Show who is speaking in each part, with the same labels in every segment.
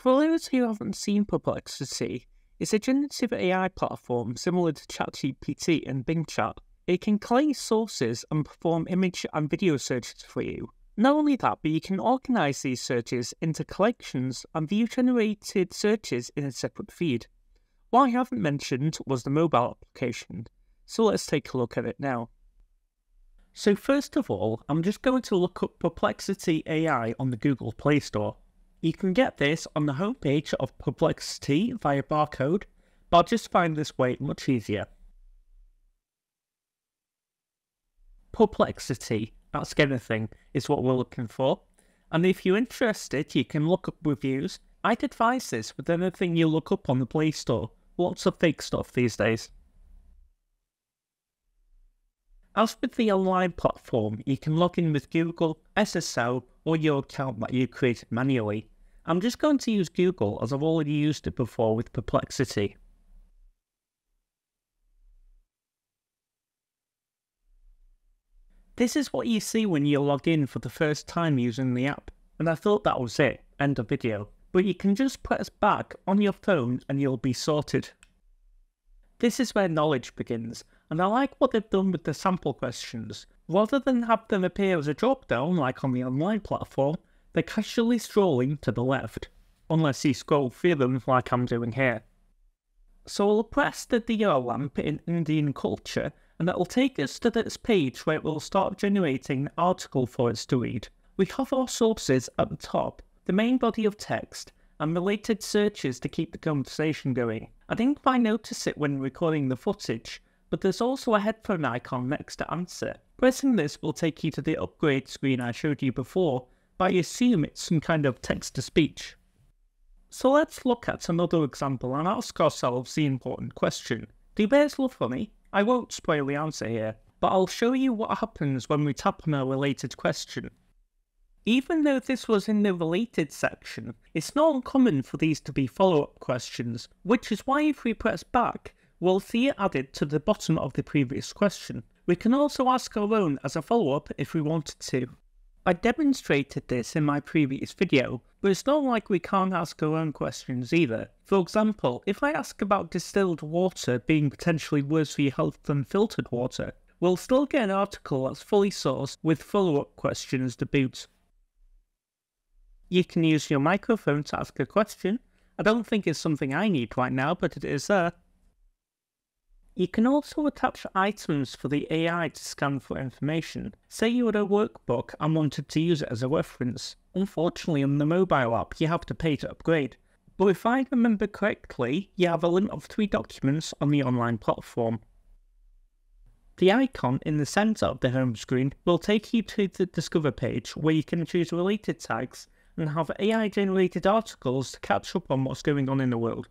Speaker 1: For those who haven't seen Perplexity, it's a generative AI platform similar to ChatGPT and Bing Chat. It can collate sources and perform image and video searches for you. Not only that, but you can organise these searches into collections and view generated searches in a separate feed. What I haven't mentioned was the mobile application, so let's take a look at it now. So first of all, I'm just going to look up Perplexity AI on the Google Play Store. You can get this on the homepage of Perplexity via barcode, but I'll just find this way much easier. Perplexity, Ask Anything, is what we're looking for, and if you're interested, you can look up reviews. I'd advise this with anything you look up on the Play Store. Lots of fake stuff these days. As with the online platform, you can log in with Google, SSL, or your account that you created manually. I'm just going to use Google as I've already used it before with Perplexity. This is what you see when you log in for the first time using the app, and I thought that was it, end of video. But you can just press back on your phone and you'll be sorted. This is where knowledge begins, and I like what they've done with the sample questions. Rather than have them appear as a drop-down like on the online platform, they're casually scrolling to the left, unless you scroll through them like I'm doing here. So I'll press the Diya lamp in Indian culture, and that'll take us to this page where it will start generating an article for us to read. We have our sources at the top, the main body of text, and related searches to keep the conversation going. I didn't quite notice it when recording the footage, but there's also a headphone icon next to answer. Pressing this will take you to the upgrade screen I showed you before, but I assume it's some kind of text-to-speech. So let's look at another example and ask ourselves the important question. Do bears love honey? I won't spoil the answer here, but I'll show you what happens when we tap on a related question. Even though this was in the related section, it's not uncommon for these to be follow-up questions, which is why if we press back, we'll see it added to the bottom of the previous question. We can also ask our own as a follow-up if we wanted to. I demonstrated this in my previous video, but it's not like we can't ask our own questions either. For example, if I ask about distilled water being potentially worse for your health than filtered water, we'll still get an article that's fully sourced with follow-up questions to boot. You can use your microphone to ask a question. I don't think it's something I need right now, but it is there. You can also attach items for the AI to scan for information. Say you had a workbook and wanted to use it as a reference. Unfortunately, on the mobile app, you have to pay to upgrade. But if I remember correctly, you have a limit of 3 documents on the online platform. The icon in the centre of the home screen will take you to the Discover page where you can choose related tags and have AI-generated articles to catch up on what's going on in the world.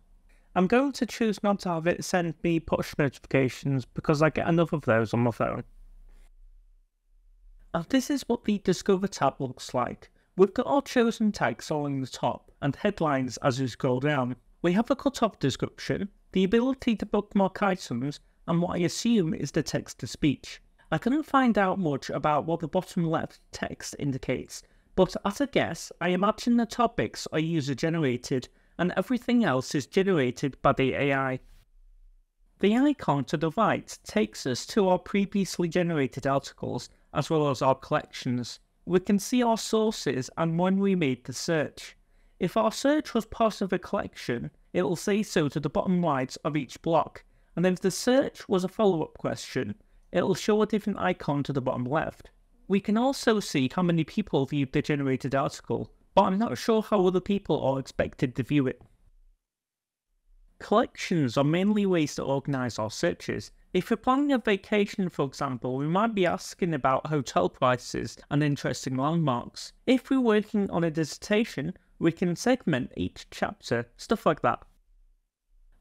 Speaker 1: I'm going to choose not to have it send me push notifications because I get enough of those on my phone. And this is what the Discover tab looks like. We've got our chosen tags along the top and headlines as we scroll down. We have a cut-off description, the ability to bookmark items, and what I assume is the text-to-speech. I couldn't find out much about what the bottom left text indicates, but as a guess, I imagine the topics are user-generated and everything else is generated by the AI. The icon to the right takes us to our previously generated articles as well as our collections. We can see our sources and when we made the search. If our search was part of a collection, it will say so to the bottom right of each block, and if the search was a follow-up question, it will show a different icon to the bottom left. We can also see how many people viewed the generated article, but I'm not sure how other people are expected to view it. Collections are mainly ways to organise our searches. If we're planning a vacation, for example, we might be asking about hotel prices and interesting landmarks. If we're working on a dissertation, we can segment each chapter, stuff like that.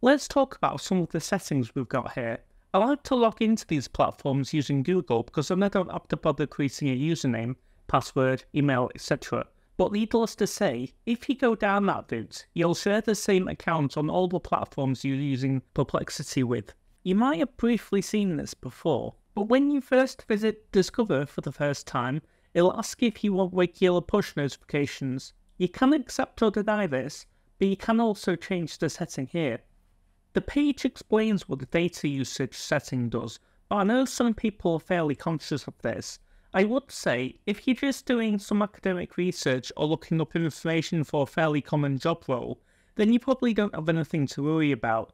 Speaker 1: Let's talk about some of the settings we've got here. I like to log into these platforms using Google because then I don't have to bother creating a username, password, email, etc. But needless to say, if you go down that route, you'll share the same account on all the platforms you're using Perplexity with. You might have briefly seen this before, but when you first visit Discover for the first time, it'll ask if you want regular push notifications. You can accept or deny this, but you can also change the setting here. The page explains what the data usage setting does, but I know some people are fairly conscious of this. I would say, if you're just doing some academic research or looking up information for a fairly common job role, then you probably don't have anything to worry about.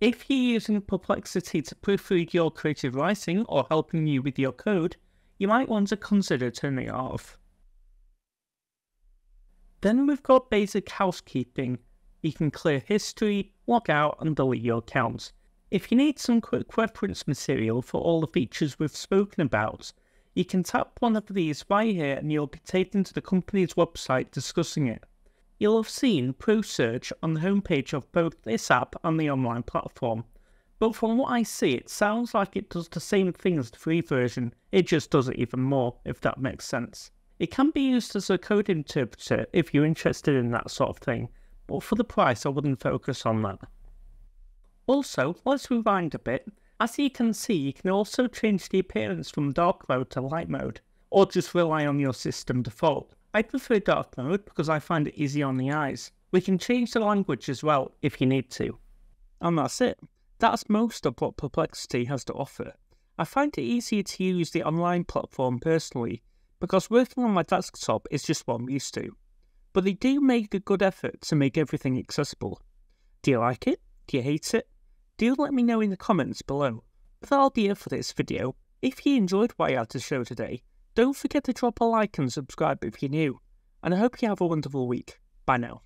Speaker 1: If you're using Perplexity to proofread your creative writing or helping you with your code, you might want to consider turning it off. Then we've got basic housekeeping. You can clear history, log out and delete your account. If you need some quick reference material for all the features we've spoken about, you can tap one of these right here and you'll be taken to the company's website discussing it. You'll have seen Pro Search on the homepage of both this app and the online platform, but from what I see it sounds like it does the same thing as the free version, it just does it even more, if that makes sense. It can be used as a code interpreter if you're interested in that sort of thing, but for the price I wouldn't focus on that. Also, let's rewind a bit. As you can see, you can also change the appearance from dark mode to light mode, or just rely on your system default. I prefer dark mode because I find it easy on the eyes. We can change the language as well if you need to. And that's it. That's most of what Perplexity has to offer. I find it easier to use the online platform personally, because working on my desktop is just what I'm used to. But they do make a good effort to make everything accessible. Do you like it? Do you hate it? Do let me know in the comments below. But that'll be it for this video. If you enjoyed what I had to show today, don't forget to drop a like and subscribe if you're new. And I hope you have a wonderful week. Bye now.